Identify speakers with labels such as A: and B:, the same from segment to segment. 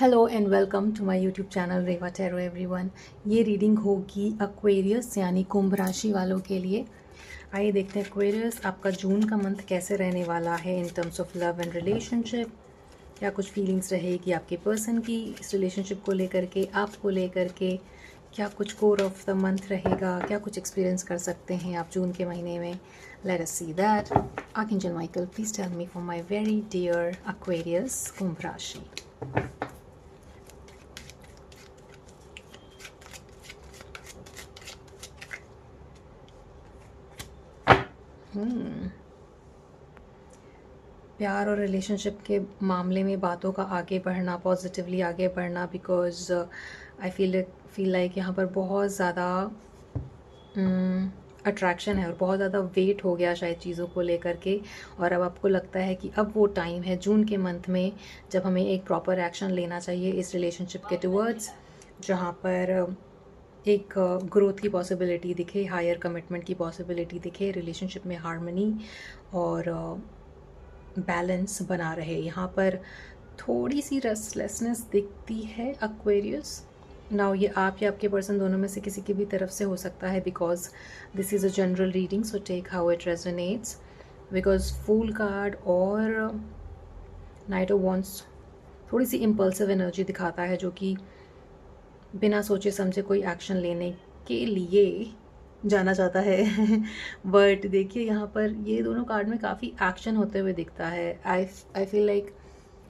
A: Hello and welcome to my YouTube channel Reva tarot everyone. ये reading होगी Aquarius यानी कुंभ राशि वालों के लिए। आइए देखते हैं एक्वेरियस आपका जून का मंथ कैसे रहने वाला है in terms of love and relationship. क्या कुछ फीलिंग्स रहेगी आपके पर्सन की इस रिलेशनशिप को लेकर के, आपको लेकर के। क्या कुछ कोर ऑफ द मंथ रहेगा, क्या कुछ एक्सपीरियंस कर सकते हैं आप जून के महीने में। Let us see that. Archangel Michael, please tell me for my very dear Aquarius कुंभ राशि। प्यार और रिलेशनशिप के मामले में बातों का आगे बढ़ना, पॉजिटिवली आगे बढ़ना, बिकॉज आई फील लाइक यहाँ पर बहुत ज़्यादा अट्रैक्शन है और बहुत ज़्यादा वेट हो गया शायद चीज़ों को लेकर के। और अब आपको लगता है कि अब वो टाइम है जून के मंथ में जब हमें एक प्रॉपर एक्शन लेना चाहिए इस रिलेशनशिप के टुवर्ड्स, जहाँ पर एक ग्रोथ की पॉसिबिलिटी दिखे, हायर कमिटमेंट की पॉसिबिलिटी दिखे, रिलेशनशिप में हार्मनी और बैलेंस बना रहे। यहाँ पर थोड़ी सी रेस्टलेसनेस दिखती है एक्वेरियस। नाउ ये आप या आपके पर्सन दोनों में से किसी की भी तरफ से हो सकता है, because this is a general reading, so take how it resonates. Because fool card और नाइट ऑफ वॉन्ड्स थोड़ी सी इम्पल्सिव एनर्जी दिखाता है, जो कि बिना सोचे समझे कोई एक्शन लेने के लिए जाना चाहता है बट देखिए यहाँ पर ये दोनों कार्ड में काफ़ी एक्शन होते हुए दिखता है। आई फील लाइक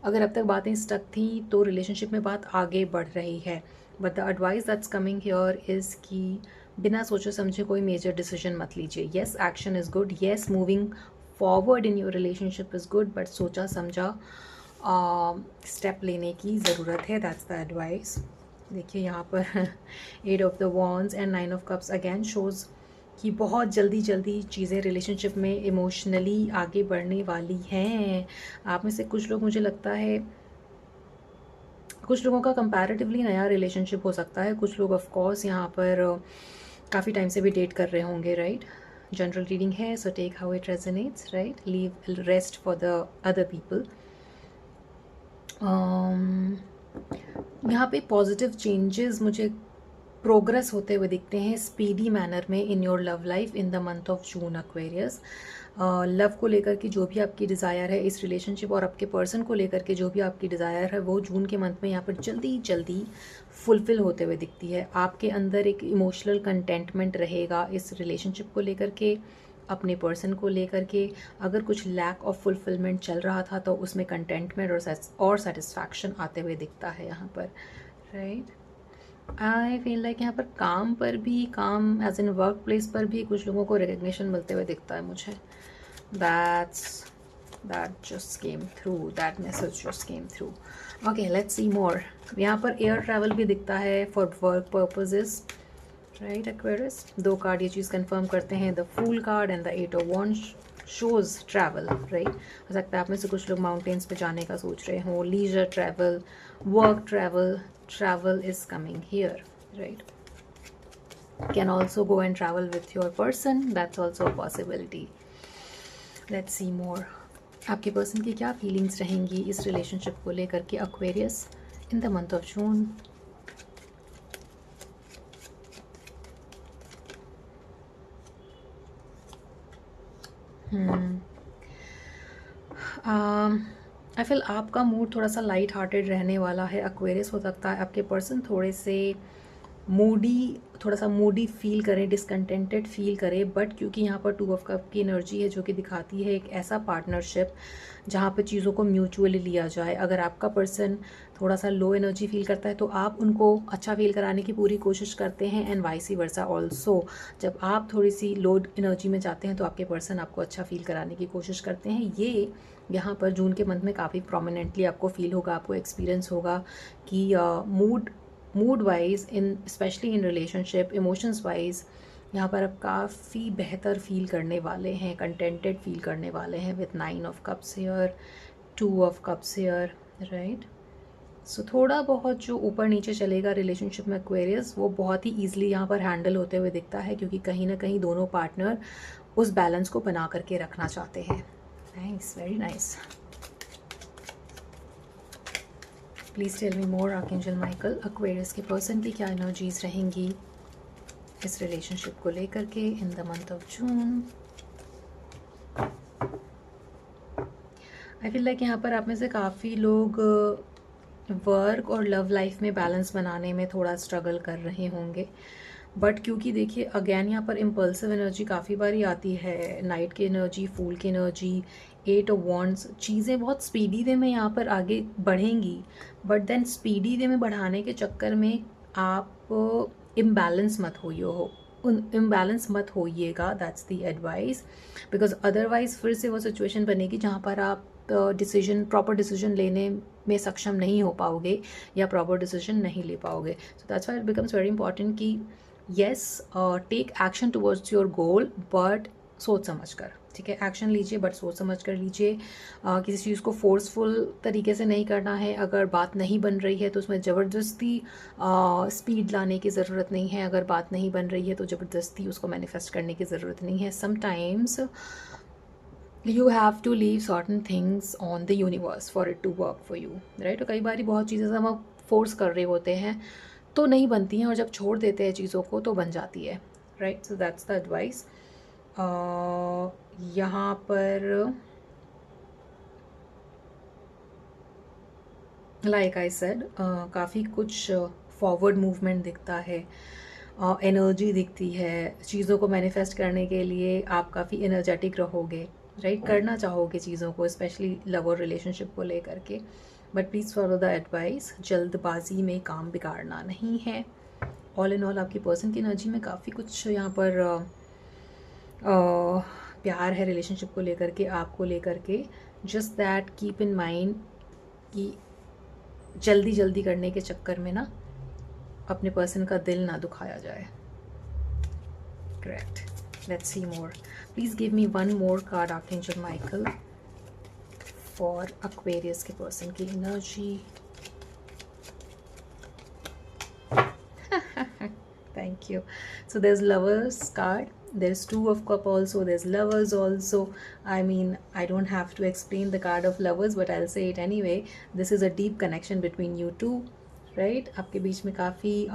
A: अगर अब तक बातें स्टक थी तो रिलेशनशिप में बात आगे बढ़ रही है, but the advice that's coming here is कि बिना सोचे समझे कोई मेजर डिसीजन मत लीजिए। Yes, action is good, yes, moving forward in your relationship is good, but सोचा समझा स्टेप लेने की ज़रूरत है। That's the advice. देखिए यहाँ पर 8 of the wands and 9 of cups again shows कि बहुत जल्दी जल्दी चीज़ें रिलेशनशिप में इमोशनली आगे बढ़ने वाली हैं। आप में से कुछ लोग, मुझे लगता है कुछ लोगों का कंपैरेटिवली नया रिलेशनशिप हो सकता है। कुछ लोग ऑफ कोर्स यहाँ पर काफ़ी टाइम से भी डेट कर रहे होंगे, राइट। जनरल रीडिंग है, so take how it resonates, right. Leave rest for the other people. यहाँ पे पॉजिटिव चेंजेस मुझे प्रोग्रेस होते हुए दिखते हैं स्पीडी मैनर में in your love life in the month of June Aquarius. Love को लेकर के जो भी आपकी डिज़ायर है इस रिलेशनशिप और आपके पर्सन को लेकर के जो भी आपकी डिज़ायर है वो जून के मंथ में यहाँ पर जल्दी जल्दी फुलफिल होते हुए दिखती है। आपके अंदर एक इमोशनल कंटेंटमेंट रहेगा इस रिलेशनशिप को लेकर के, अपने पर्सन को लेकर के। अगर कुछ लैक ऑफ फुलफिलमेंट चल रहा था तो उसमें कंटेंटमेंट और सेटिस्फैक्शन आते हुए दिखता है यहाँ पर, राइट। आई फील लाइक यहाँ पर काम पर भी, काम एज इन वर्क प्लेस पर भी कुछ लोगों को रिकग्निशन मिलते हुए दिखता है मुझे। That just came through, that message just came through. Okay, let's see more. यहाँ पर एयर ट्रैवल भी दिखता है for work purposes, right Aquarius. 2 card ये चीज़ कंफर्म करते हैं, the fool card and the 8 of wands shows travel, right. हो सकता है आप में से कुछ लोग माउंटेन्स पे जाने का सोच रहे हों, leisure travel, work travel, travel is coming here, right. Can also go and travel with your person, that's also a possibility. Let's see more. आपके पर्सन की क्या फीलिंग्स रहेंगी इस रिलेशनशिप को लेकर के Aquarius in the month of June. I feel आपका mood थोड़ा सा लाइट हार्टेड रहने वाला है एक्वेरियस। हो सकता है आपके पर्सन थोड़े से थोड़ा सा मूडी फील करें, डिसकंटेंटेड फील करें, बट क्योंकि यहाँ पर 2 ऑफ कप की एनर्जी है जो कि दिखाती है एक ऐसा पार्टनरशिप जहाँ पर चीज़ों को म्यूचुअली लिया जाए। अगर आपका पर्सन थोड़ा सा लो एनर्जी फील करता है तो आप उनको अच्छा फील कराने की पूरी कोशिश करते हैं, एंड वाइसी वर्सा ऑल्सो। जब आप थोड़ी सी लो एनर्जी में जाते हैं तो आपके पर्सन आपको अच्छा फील कराने की कोशिश करते हैं। ये यहाँ पर जून के मंथ में काफ़ी प्रोमिनेंटली आपको फील होगा, आपको एक्सपीरियंस होगा कि mood wise, in specially in relationship, emotions wise यहाँ पर आप काफ़ी बेहतर फील करने वाले हैं, कंटेंटेड फील करने वाले हैं with 9 of cups here, 2 of cups here, right. So थोड़ा बहुत जो ऊपर नीचे चलेगा रिलेशनशिप में एक्वेरियस वो बहुत ही ईजिली यहाँ पर हैंडल होते हुए दिखता है, क्योंकि कहीं ना कहीं दोनों पार्टनर उस बैलेंस को बना करके रखना चाहते हैं। Nice, very nice. Please tell me more archangel Michael, Aquarius के पर्सन की क्या एनर्जीज रहेंगी इस रिलेशनशिप को लेकर के in the month of June. I feel like यहाँ पर आप में से काफ़ी लोग वर्क और लव लाइफ में बैलेंस बनाने में थोड़ा स्ट्रगल कर रहे होंगे, बट क्योंकि देखिए अगेन यहाँ पर इम्पल्सिव एनर्जी काफ़ी बारी आती है, नाइट की एनर्जी, फूल की एनर्जी, 8 ऑफ वॉन्ड्स, चीज़ें बहुत स्पीडी वे में यहाँ पर आगे बढ़ेंगी, बट देन स्पीडी वे में बढ़ाने के चक्कर में आप इम्बैलेंस मत होइएगा, that's the advice, because otherwise फिर से वो सिचुएशन बनेगी जहाँ पर आप प्रॉपर डिसीजन लेने में सक्षम नहीं हो पाओगे या प्रॉपर डिसीजन नहीं ले पाओगे। So that's why it becomes very important कि yes take action towards your goal, but सोच समझ कर, ठीक है, एक्शन लीजिए बट सोच समझ कर लीजिए। किसी चीज़ को फोर्सफुल तरीके से नहीं करना है, अगर बात नहीं बन रही है तो उसमें ज़बरदस्ती स्पीड लाने की ज़रूरत नहीं है, अगर बात नहीं बन रही है तो ज़बरदस्ती उसको मैनिफेस्ट करने की ज़रूरत नहीं है। Sometimes you have to leave certain things on the universe for it to work for you, right? तो कई बार बहुत चीज़ें हम फोर्स कर रहे होते हैं तो नहीं बनती हैं, और जब छोड़ देते हैं चीज़ों को तो बन जाती है, right? So that's the advice. यहाँ पर लाइक आई सेड काफ़ी कुछ फॉरवर्ड मूवमेंट दिखता है, एनर्जी दिखती है, चीज़ों को मैनिफेस्ट करने के लिए आप काफ़ी एनर्जेटिक रहोगे, राइट? करना चाहोगे चीज़ों को, स्पेशली लव और रिलेशनशिप को लेकर के, but please follow the advice, जल्दबाजी में काम बिगाड़ना नहीं है। ऑल इन ऑल आपकी पर्सन की एनर्जी में काफ़ी कुछ यहाँ पर प्यार है रिलेशनशिप को लेकर के, आपको लेकर के। Just that keep in mind कि जल्दी करने के चक्कर में ना अपने पर्सन का दिल ना दुखाया जाए। Correct, let's see more. Please give me one more card archangel Michael for Aquarius के पर्सन की energy. Thank you. So there's lovers card, there's 2 of cup also, there's lovers also. I mean, I don't have to explain the card of lovers, but I'll say it anyway. This is a deep connection between you two, right? आपके बीच में काफ़ी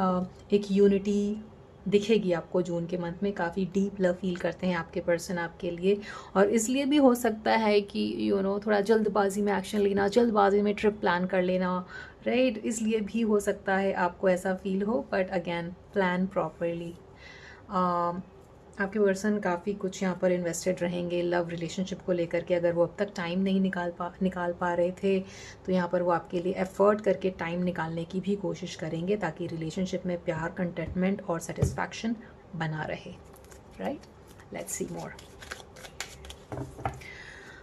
A: एक unity दिखेगी आपको जून के month में, काफ़ी deep love feel करते हैं आपके पर्सन आपके लिए, और इसलिए भी हो सकता है कि थोड़ा जल्दबाजी में एक्शन लेना, जल्दबाजी में ट्रिप प्लान कर लेना, राइट? इसलिए भी हो सकता है आपको ऐसा फील हो, बट अगेन प्लान प्रॉपरली। आपके पर्सन काफ़ी कुछ यहाँ पर इन्वेस्टेड रहेंगे लव रिलेशनशिप को लेकर के। अगर वो अब तक टाइम नहीं निकाल पा रहे थे तो यहाँ पर वो आपके लिए एफर्ट करके टाइम निकालने की भी कोशिश करेंगे, ताकि रिलेशनशिप में प्यार, कंटेंटमेंट और सेटिस्फैक्शन बना रहे, right? Let's see more.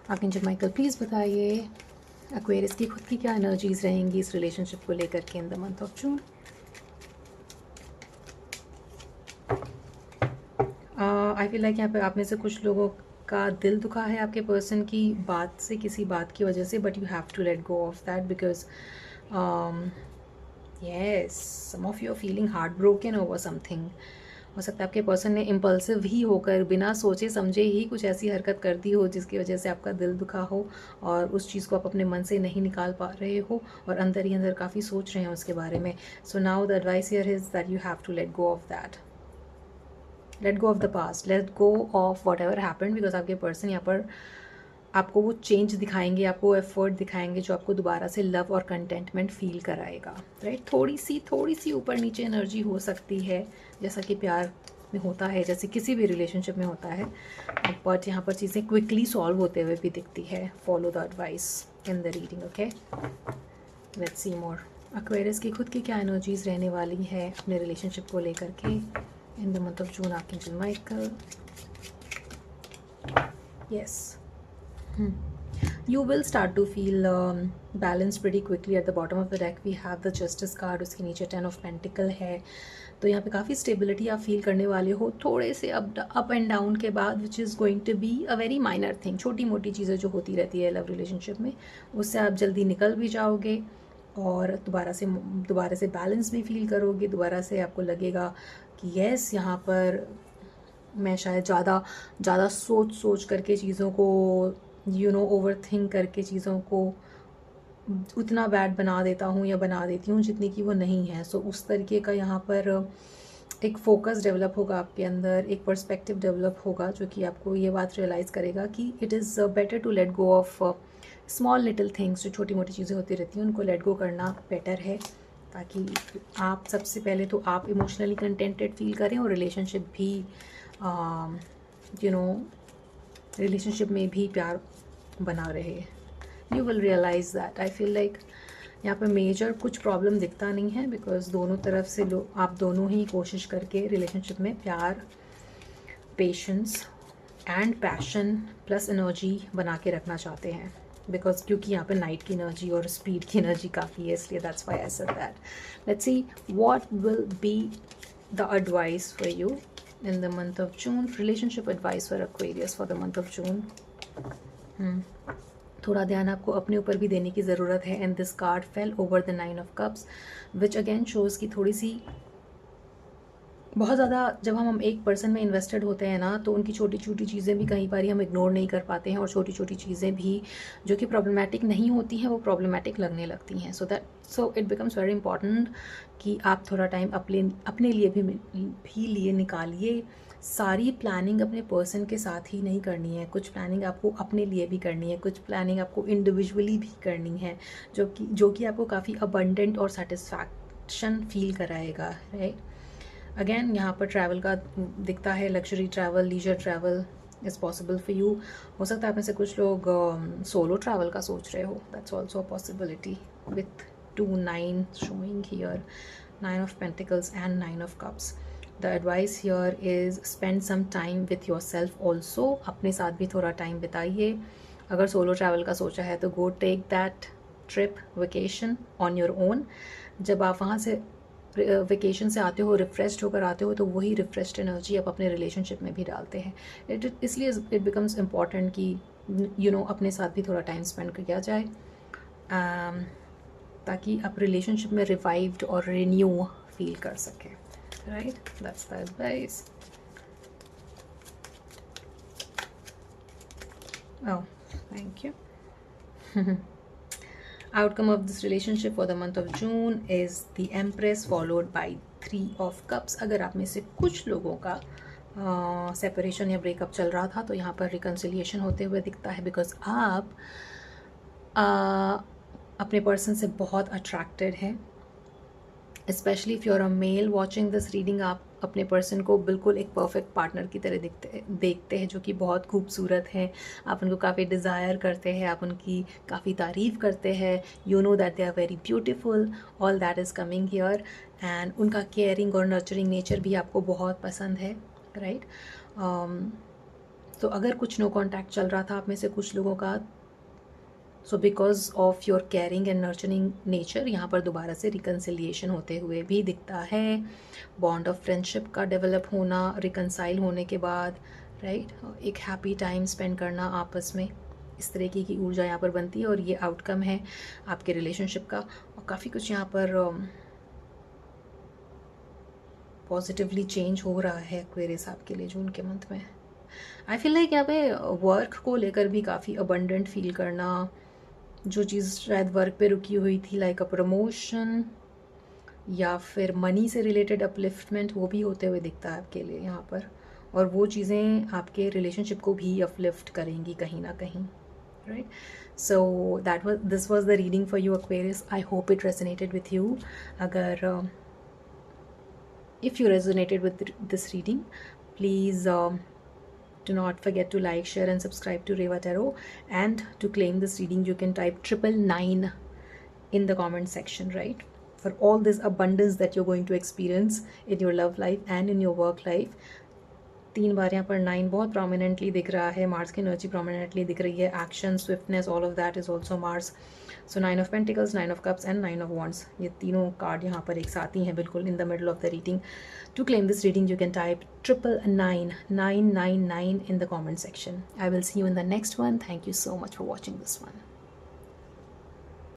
A: Archangel Michael please बताइए एक्वेरियस की खुद की क्या एनर्जीज रहेंगी इस रिलेशनशिप को लेकर के in the month of June. I feel like यहाँ पे आप में से कुछ लोगों का दिल दुखा है आपके पर्सन की बात से, किसी बात की वजह से, but you have to let go of that because yes, some of you are feeling heartbroken over something. हो सकता है आपके पर्सन ने इम्पल्सिव ही होकर, बिना सोचे समझे ही कुछ ऐसी हरकत कर दी हो जिसकी वजह से आपका दिल दुखा हो, और उस चीज़ को आप अपने मन से नहीं निकाल पा रहे हो और अंदर ही अंदर काफ़ी सोच रहे हैं उसके बारे में। So now the advice here is that you have to let go of that, let go of the past, let go of whatever happened, because आपके पर्सन यहाँ पर आपको वो चेंज दिखाएंगे, आपको एफर्ट दिखाएंगे जो आपको दोबारा से लव और कंटेंटमेंट फील कराएगा, राइट? थोड़ी सी ऊपर नीचे एनर्जी हो सकती है, जैसा कि प्यार में होता है, जैसे किसी भी रिलेशनशिप में होता है, बट यहाँ पर चीज़ें क्विकली सॉल्व होते हुए भी दिखती है। Follow the advice in the reading, okay? Let's see more. Aquarius की खुद की क्या एनर्जीज रहने वाली है अपने रिलेशनशिप को लेकर के in the month of June, Archangel Michael. Yes. You will start to feel balanced pretty quickly. At the bottom of the deck we have the Justice card, उसके नीचे 10 of Pentacle है, तो यहाँ पे काफ़ी स्टेबिलिटी आप फील करने वाले हो, थोड़े से अप एंड डाउन के बाद, which is going to be a very minor thing. छोटी मोटी चीज़ें जो होती रहती है लव रिलेशनशिप में, उससे आप जल्दी निकल भी जाओगे और दोबारा से बैलेंस भी फील करोगे। दोबारा से आपको लगेगा कि येस, यहाँ पर मैं शायद ज़्यादा सोच करके चीज़ों को ओवर थिंक करके चीज़ों को उतना बैड बना देता हूँ या बना देती हूँ जितनी कि वो नहीं है। सो उस तरीके का यहाँ पर एक फोकस डेवलप होगा आपके अंदर, एक पर्सपेक्टिव डेवलप होगा जो कि आपको ये बात रियलाइज़ करेगा कि it is better to let go of small little things. जो छोटी मोटी चीज़ें होती रहती हैं उनको लेट गो करना बेटर है, ताकि आप सबसे पहले तो आप इमोशनली कंटेंटेड फील करें और रिलेशनशिप भी रिलेशनशिप में भी प्यार बना रहे। You will realise that. I feel like यहाँ पर मेजर कुछ प्रॉब्लम दिखता नहीं है, बिकॉज दोनों तरफ से आप दोनों ही कोशिश करके रिलेशनशिप में प्यार, patience and passion plus energy बना के रखना चाहते हैं। बिकॉज क्योंकि यहाँ पे नाइट की एनर्जी और स्पीड की एनर्जी काफ़ी है, इसलिए that's why I said that. Let's see what will be the advice for you in the month of June. Relationship advice for Aquarius for the month of जून। थोड़ा ध्यान आपको अपने ऊपर भी देने की ज़रूरत है। And this card fail over the 9 of cups which again shows की थोड़ी सी बहुत ज़्यादा जब हम एक पर्सन में इन्वेस्टेड होते हैं ना, तो उनकी छोटी छोटी चीज़ें भी कई बार हम इग्नोर नहीं कर पाते हैं, और छोटी छोटी चीज़ें भी जो कि प्रॉब्लमेटिक नहीं होती हैं वो प्रॉब्लमेटिक लगने लगती हैं। So it becomes very important कि आप थोड़ा टाइम अपने लिए भी लिए निकालिए। सारी प्लानिंग अपने पर्सन के साथ ही नहीं करनी है, कुछ प्लानिंग आपको अपने लिए भी करनी है, कुछ प्लानिंग आपको इंडिविजुअली भी करनी है, जो कि आपको काफ़ी अबंडेंट और सेटिस्फैक्शन फील कराएगा, राइट। अगेन यहाँ पर ट्रैवल का दिखता है, luxury travel, leisure travel is possible for you. हो सकता है आप में से कुछ लोग सोलो ट्रैवल का सोच रहे हो, that's also a possibility with 2-9 showing here, 9 of Pentacles and 9 of Cups. The advice here is spend some time with yourself also. अपने साथ भी थोड़ा टाइम बिताइए। अगर सोलो ट्रैवल का सोचा है तो go take that trip, vacation on your own. जब आप वहाँ से वेकेशन से आते हो, रिफ़्रेश्ड होकर आते हो, तो वही रिफ़्रेश्ड एनर्जी आप अपने रिलेशनशिप में भी डालते हैं। इसलिए इट बिकम्स इम्पॉर्टेंट कि अपने साथ भी थोड़ा टाइम स्पेंड किया जाए, ताकि आप रिलेशनशिप में रिवाइव्ड और रिन्यू फील कर सकें, right. That's the advice. Oh, thank you. Outcome of this relationship for the month of June is the Empress followed by 3 of Cups. अगर आप में से कुछ लोगों का सेपरेशन या ब्रेकअप चल रहा था तो यहाँ पर रिकन्सिलिएशन होते हुए दिखता है, बिकॉज आप अपने पर्सन से बहुत अट्रैक्टेड हैं। Specially if you are a male watching this reading, आप अपने पर्सन को बिल्कुल एक परफेक्ट पार्टनर की तरह देखते हैं, जो कि बहुत खूबसूरत है। आप उनको काफ़ी डिज़ायर करते हैं, आप उनकी काफ़ी तारीफ़ करते हैं। You know that they are very beautiful, all that is coming here. And उनका केयरिंग और नर्चरिंग नेचर भी आपको बहुत पसंद है, राइट। तो अगर कुछ नो कॉन्टैक्ट चल रहा था आप में से कुछ लोगों का, so because of your caring and nurturing nature यहाँ पर दोबारा से रिकन्सिलिएशन होते हुए भी दिखता है। बॉन्ड ऑफ फ्रेंडशिप का डेवलप होना रिकन्साइल होने के बाद, राइट। एक हैप्पी टाइम स्पेंड करना आपस में, इस तरीके की ऊर्जा यहाँ पर बनती है, और ये आउटकम है आपके रिलेशनशिप का। और काफ़ी कुछ यहाँ पर पॉजिटिवली चेंज हो रहा है एक्वेरियस आपके लिए जून के मंथ में। आई फील लाइक यहाँ पे वर्क को लेकर भी काफ़ी अबंडेंट फील करना, जो चीज़ शायद वर्क पे रुकी हुई थी, लाइक अ प्रमोशन या फिर मनी से रिलेटेड अपलिफ्टमेंट, वो भी होते हुए दिखता है आपके लिए यहाँ पर। और वो चीज़ें आपके रिलेशनशिप को भी अपलिफ्ट करेंगी कहीं ना कहीं, right. So this was the reading for you Aquarius. I hope it resonated with you. अगर if you resonated with this reading, please do not forget to like, share and subscribe to Reva Tarot. And to claim this reading you can type 999 in the comment section, right, for all this abundance that you're going to experience in your love life and in your work life. 3 बार यहाँ पर 9 बहुत prominently दिख रहा है। Mars की energy prominently दिख रही है। Action, swiftness, all of that is also Mars. So 9 of pentacles, 9 of cups and 9 of wands, ये तीनों कार्ड यहाँ पर एक साथ ही हैं बिल्कुल in the middle of the reading. To claim this reading you can type 999 in the comment section. I will see you in the next one. Thank you so much for watching this one.